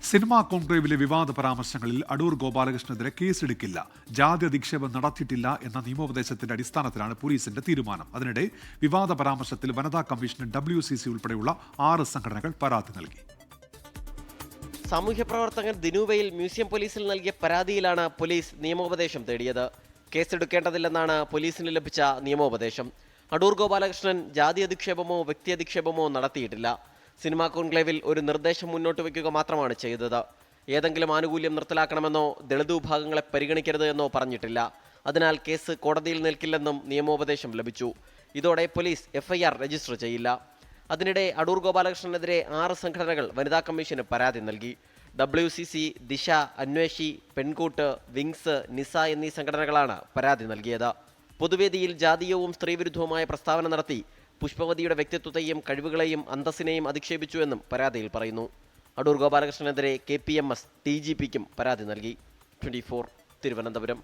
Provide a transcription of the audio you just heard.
Cinema കോൺക്ലേവിലെ വിവാദ പരാമർശങ്ങളിൽ അടൂർ ഗോപാലകൃഷ്ണനെതിരെ കേസെടുക്കില്ല. ജാതി അധിക്ഷേപം നടത്തിയിട്ടില്ല എന്ന നിയമോപദേശത്തിന്റെ അടിസ്ഥാനത്തിലാണ് പോലീസിന്റെ തീരുമാനം. അതിനിടെ വിവാദ പരാമർശത്തിൽ വനിതാ കമ്മീഷന് WCC ഉൾപ്പെടെയുള്ള 6 സംഘടനകൾ പരാതി നൽകി. സാമൂഹ്യ പ്രവർത്തകൻ ദിനുവയിൽ മ്യൂസിയം പോലീസിൽ നൽകിയ പരാതിയിലാണ് പോലീസ് നിയമോപദേശം തേടിയത്. കേസെടുക്കേണ്ടതില്ലെന്നാണ് പോലീസിന് ലഭിച്ച നിയമോപദേശം. അടൂർ ഗോപാലകൃഷ്ണൻ ജാതി അധിക്ഷേപമോ വ്യക്തി അധിക്ഷേപമോ നടത്തിയിട്ടില്ല. സിനിമാ കോൺക്ലേവിൽ ഒരു നിർദ്ദേശം മുന്നോട്ട് വയ്ക്കുക മാത്രമാണ് ചെയ്തത്. ഏതെങ്കിലും ആനുകൂല്യം നിർത്തലാക്കണമെന്നോ ദളിത് വിഭാഗങ്ങളെ പരിഗണിക്കരുത് എന്നോ പറഞ്ഞിട്ടില്ല. അതിനാൽ കേസ് കോടതിയിൽ നിൽക്കില്ലെന്നും നിയമോപദേശം ലഭിച്ചു. ഇതോടെ പോലീസ് FIR രജിസ്റ്റർ ചെയ്യില്ല. അതിനിടെ അടൂർ ഗോപാലകൃഷ്ണനെതിരെ 6 സംഘടനകൾ വനിതാ കമ്മീഷന് പരാതി നൽകി. WCC, ദിശ, അന്വേഷി, പെൺകൂട്ട്, വിങ്സ്, നിസ എന്നീ സംഘടനകളാണ് പരാതി നൽകിയത്. പൊതുവേദിയിൽ ജാതീയവും സ്ത്രീവിരുദ്ധവുമായ പ്രസ്താവന നടത്തി പുഷ്പവതിയുടെ വ്യക്തിത്വത്തെയും കഴിവുകളെയും അന്തസ്സിനെയും അധിക്ഷേപിച്ചുവെന്നും പരാതിയിൽ പറയുന്നു. അടൂർ ഗോപാലകൃഷ്ണനെതിരെ KPMS DGPക്കും പരാതി നൽകി. 24 തിരുവനന്തപുരം.